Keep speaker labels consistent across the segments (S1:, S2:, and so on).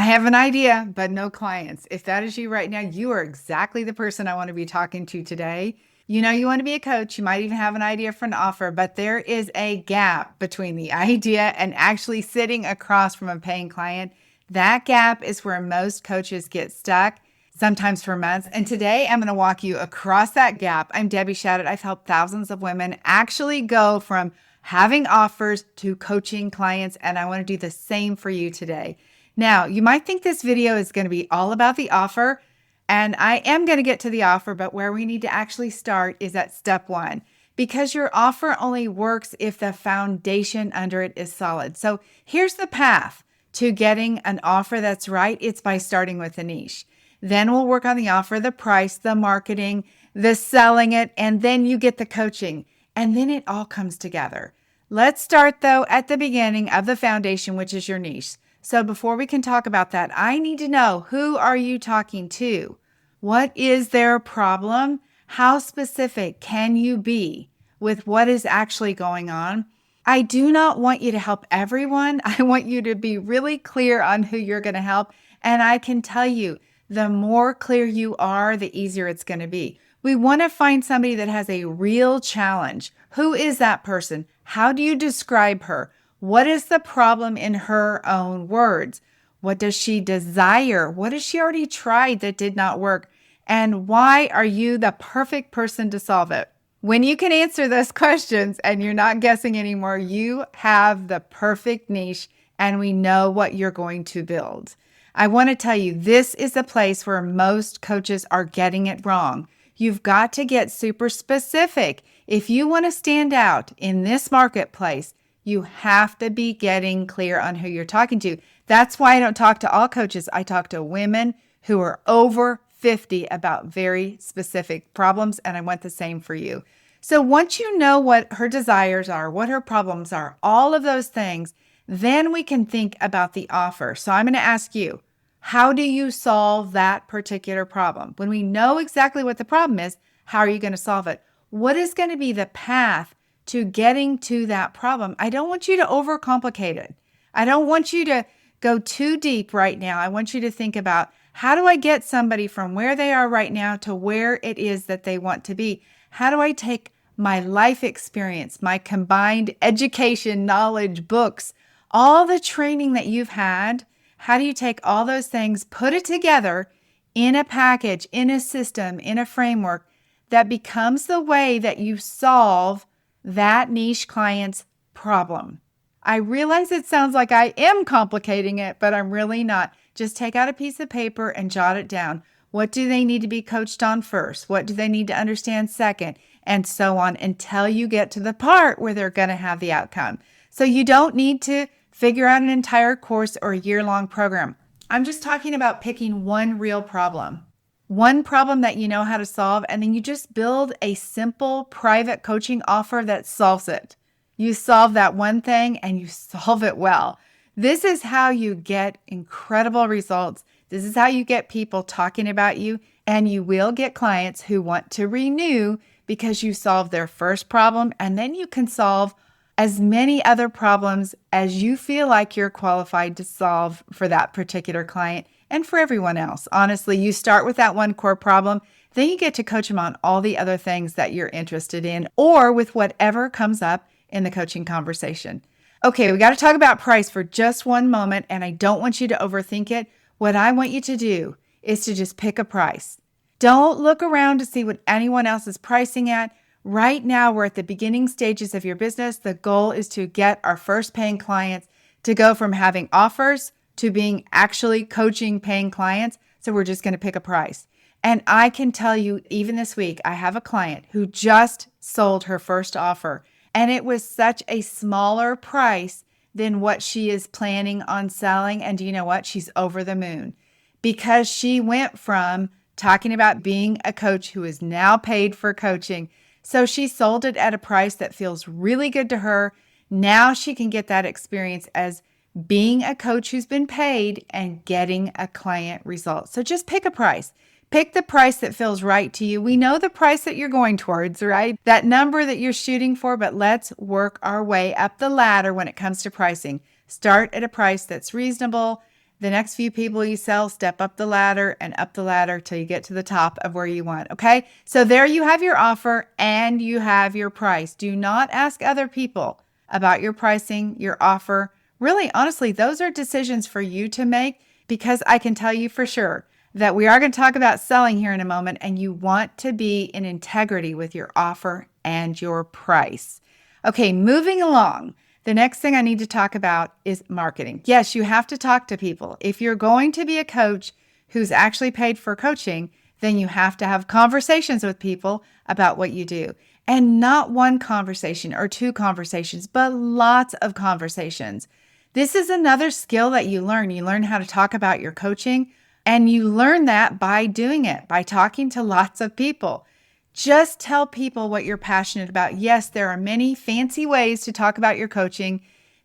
S1: I have an idea, but no clients. If that is you right now, you are exactly the person I want to be talking to today. You know, you want to be a coach. You might even have an idea for an offer, but there is a gap between the idea and actually sitting across from a paying client. That gap is where most coaches get stuck, sometimes for months. And today I'm going to walk you across that gap. I'm Debbie Shadid. I've helped thousands of women actually go from having offers to coaching clients, and I want to do the same for you today. Now, you might think this video is going to be all about the offer, and I am going to get to the offer, but where we need to actually start is at step one, because your offer only works if the foundation under it is solid. So here's the path to getting an offer that's right. It's by starting with a niche. Then we'll work on the offer, the price, the marketing, the selling it, and then you get the coaching, and then it all comes together. Let's start though at the beginning of the foundation, which is your niche. So before we can talk about that, I need to know, who are you talking to? What is their problem? How specific can you be with what is actually going on? I do not want you to help everyone. I want you to be really clear on who you're going to help. And I can tell you, the more clear you are, the easier it's going to be. We want to find somebody that has a real challenge. Who is that person? How do you describe her? What is the problem in her own words? What does she desire? What has she already tried that did not work? And why are you the perfect person to solve it? When you can answer those questions and you're not guessing anymore, you have the perfect niche and we know what you're going to build. I want to tell you, this is a place where most coaches are getting it wrong. You've got to get super specific. If you want to stand out in this marketplace, you have to be getting clear on who you're talking to. That's why I don't talk to all coaches. I talk to women who are over 50 about very specific problems, and I want the same for you. So once you know what her desires are, what her problems are, all of those things, then we can think about the offer. So I'm going to ask you, how do you solve that particular problem? When we know exactly what the problem is, how are you going to solve it? What is going to be the path to getting to that problem? I don't want you to overcomplicate it. I don't want you to go too deep right now. I want you to think about, how do I get somebody from where they are right now to where it is that they want to be? How do I take my life experience, my combined education, knowledge, books, all the training that you've had? How do you take all those things, put it together in a package, in a system, in a framework that becomes the way that you solve that niche client's problem? I realize it sounds like I am complicating it, but I'm really not. Just take out a piece of paper and jot it down. What do they need to be coached on first? What do they need to understand second? And so on, until you get to the part where they're going to have the outcome. So you don't need to figure out an entire course or a year-long program. I'm just talking about picking one real problem. One problem that you know how to solve, and then you just build a simple private coaching offer that solves it. You solve that one thing and you solve it well. This is how you get incredible results. This is how you get people talking about you, and you will get clients who want to renew because you solved their first problem, and then you can solve as many other problems as you feel like you're qualified to solve for that particular client and for everyone else. Honestly, you start with that one core problem, then you get to coach them on all the other things that you're interested in, or with whatever comes up in the coaching conversation. Okay, we got to talk about price for just one moment, and I don't want you to overthink it. What I want you to do is to just pick a price. Don't look around to see what anyone else is pricing at. Right now, we're at the beginning stages of your business. The goal is to get our first paying clients to go from having offers to being actually coaching paying clients. So we're just going to pick a price. And I can tell you, even this week, I have a client who just sold her first offer. And it was such a smaller price than what she is planning on selling. And do you know what? She's over the moon because she went from talking about being a coach who is now paid for coaching. So she sold it at a price that feels really good to her. Now she can get that experience as being a coach who's been paid and getting a client result. So just pick a price. Pick the price that feels right to you. We know the price that you're going towards, right? That number that you're shooting for, but let's work our way up the ladder when it comes to pricing. Start at a price that's reasonable The next few people you sell, step up the ladder and up the ladder till you get to the top of where you want. Okay. So there you have your offer and you have your price. Do not ask other people about your pricing, your offer. Really, honestly, those are decisions for you to make, because I can tell you for sure that we are going to talk about selling here in a moment, and you want to be in integrity with your offer and your price. Okay, moving along. The next thing I need to talk about is marketing. Yes, you have to talk to people. If you're going to be a coach who's actually paid for coaching, then you have to have conversations with people about what you do. And not one conversation or two conversations, but lots of conversations. This is another skill that you learn. You learn how to talk about your coaching, and you learn that by doing it, by talking to lots of people. Just tell people what you're passionate about. Yes, there are many fancy ways to talk about your coaching.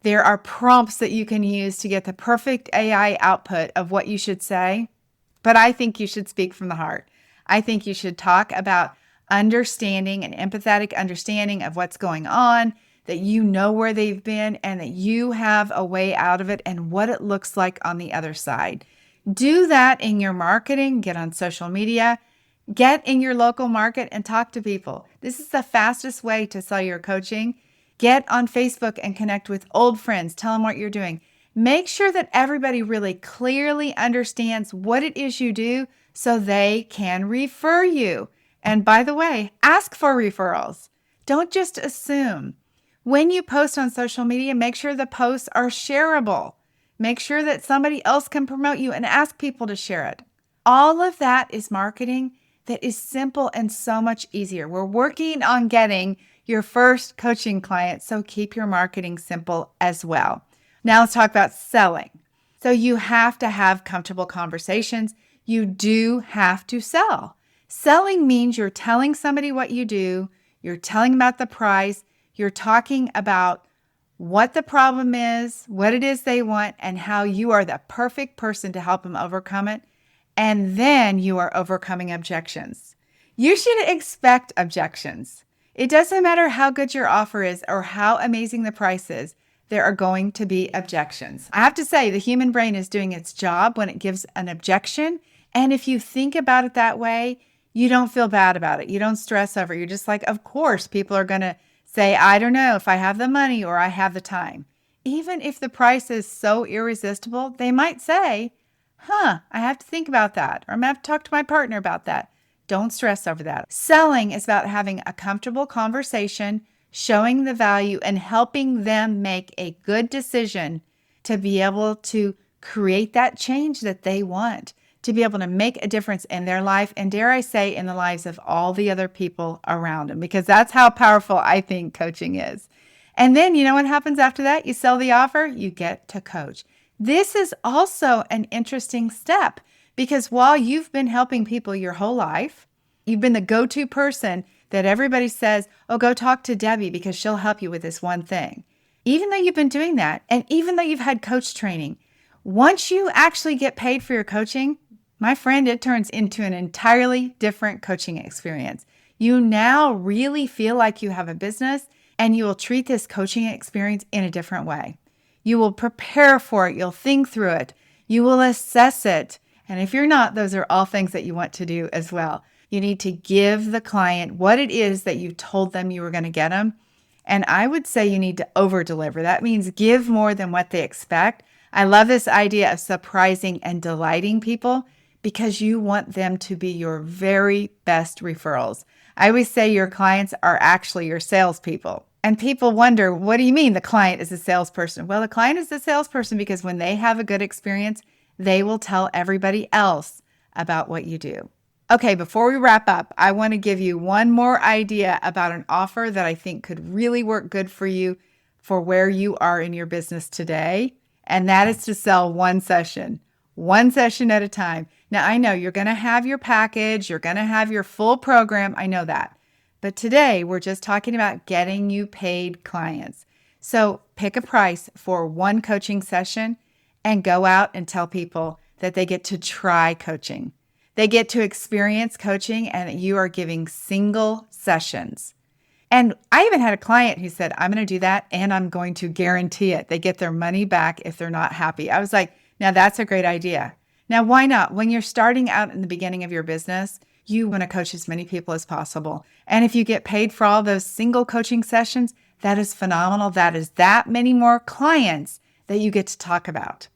S1: There are prompts that you can use to get the perfect AI output of what you should say. But I think you should speak from the heart. I think you should talk about understanding and empathetic understanding of what's going on, that you know where they've been, and that you have a way out of it and what it looks like on the other side. Do that in your marketing. Get on social media. Get in your local market and talk to people. This is the fastest way to sell your coaching. Get on Facebook and connect with old friends. Tell them what you're doing. Make sure that everybody really clearly understands what it is you do so they can refer you. And by the way, ask for referrals. Don't just assume. When you post on social media, make sure the posts are shareable. Make sure that somebody else can promote you and ask people to share it. All of that is marketing that is simple and so much easier. We're working on getting your first coaching client, so keep your marketing simple as well. Now let's talk about selling. So you have to have comfortable conversations. You do have to sell. Selling means you're telling somebody what you do, you're telling about the price, you're talking about what the problem is, what it is they want, and how you are the perfect person to help them overcome it. And then you are overcoming objections. You should expect objections. It doesn't matter how good your offer is or how amazing the price is, there are going to be objections. I have to say, the human brain is doing its job when it gives an objection. And if you think about it that way, you don't feel bad about it. You don't stress over it. You're just like, of course, people are going to say, I don't know if I have the money or I have the time. Even if the price is so irresistible, they might say, I have to think about that, or I'm going to have to talk to my partner about that. Don't stress over that. Selling is about having a comfortable conversation, showing the value, and helping them make a good decision to be able to create that change that they want, to be able to make a difference in their life, and dare I say, in the lives of all the other people around them, because that's how powerful I think coaching is. And then you know what happens after that? You sell the offer, you get to coach. This is also an interesting step, because while you've been helping people your whole life, you've been the go-to person that everybody says, oh, go talk to Debbie because she'll help you with this one thing. Even though you've been doing that, and even though you've had coach training, once you actually get paid for your coaching, my friend, it turns into an entirely different coaching experience. You now really feel like you have a business, and you will treat this coaching experience in a different way. You will prepare for it. You'll think through it. You will assess it. And if you're not, those are all things that you want to do as well. You need to give the client what it is that you told them you were going to get them. And I would say you need to over-deliver. That means give more than what they expect. I love this idea of surprising and delighting people, because you want them to be your very best referrals. I always say your clients are actually your salespeople. And people wonder, what do you mean the client is a salesperson? Well, the client is a salesperson because when they have a good experience, they will tell everybody else about what you do. Okay, before we wrap up, I want to give you one more idea about an offer that I think could really work good for you for where you are in your business today. And that is to sell one session at a time. Now, I know you're going to have your package, you're going to have your full program. I know that. But today, we're just talking about getting you paid clients. So pick a price for one coaching session and go out and tell people that they get to try coaching. They get to experience coaching, and that you are giving single sessions. And I even had a client who said, I'm going to do that and I'm going to guarantee it. They get their money back if they're not happy. I was like, Now, that's a great idea. Now, why not? When you're starting out in the beginning of your business, you want to coach as many people as possible. And if you get paid for all those single coaching sessions, that is phenomenal. That is that many more clients that you get to talk about.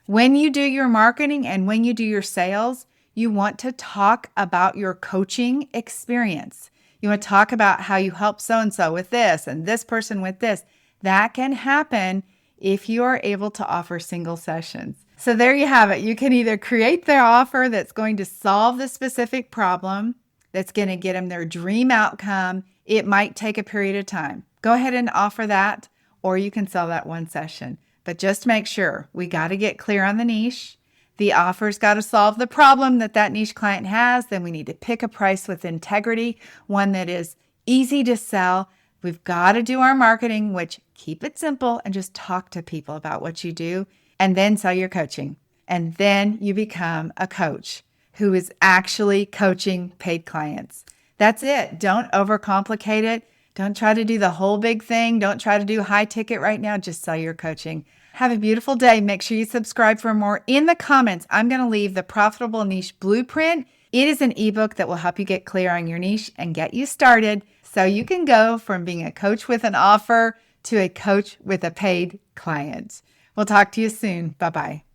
S1: When you do your marketing and when you do your sales, you want to talk about your coaching experience. You want to talk about how you help so-and-so with this and this person with this. That can happen if you are able to offer single sessions. So there you have it. You can either create the offer that's going to solve the specific problem, that's going to get them their dream outcome. It might take a period of time. Go ahead and offer that, or you can sell that one session. But just make sure we got to get clear on the niche. The offer's got to solve the problem that niche client has. Then we need to pick a price with integrity, one that is easy to sell. We've got to do our marketing, which keep it simple and just talk to people about what you do, and then sell your coaching. And then you become a coach who is actually coaching paid clients. That's it. Don't overcomplicate it. Don't try to do the whole big thing. Don't try to do high ticket right now. Just sell your coaching. Have a beautiful day. Make sure you subscribe for more. In the comments, I'm going to leave the Profitable Niche Blueprint. It is an ebook that will help you get clear on your niche and get you started so you can go from being a coach with an offer to a coach with a paid client. We'll talk to you soon. Bye-bye.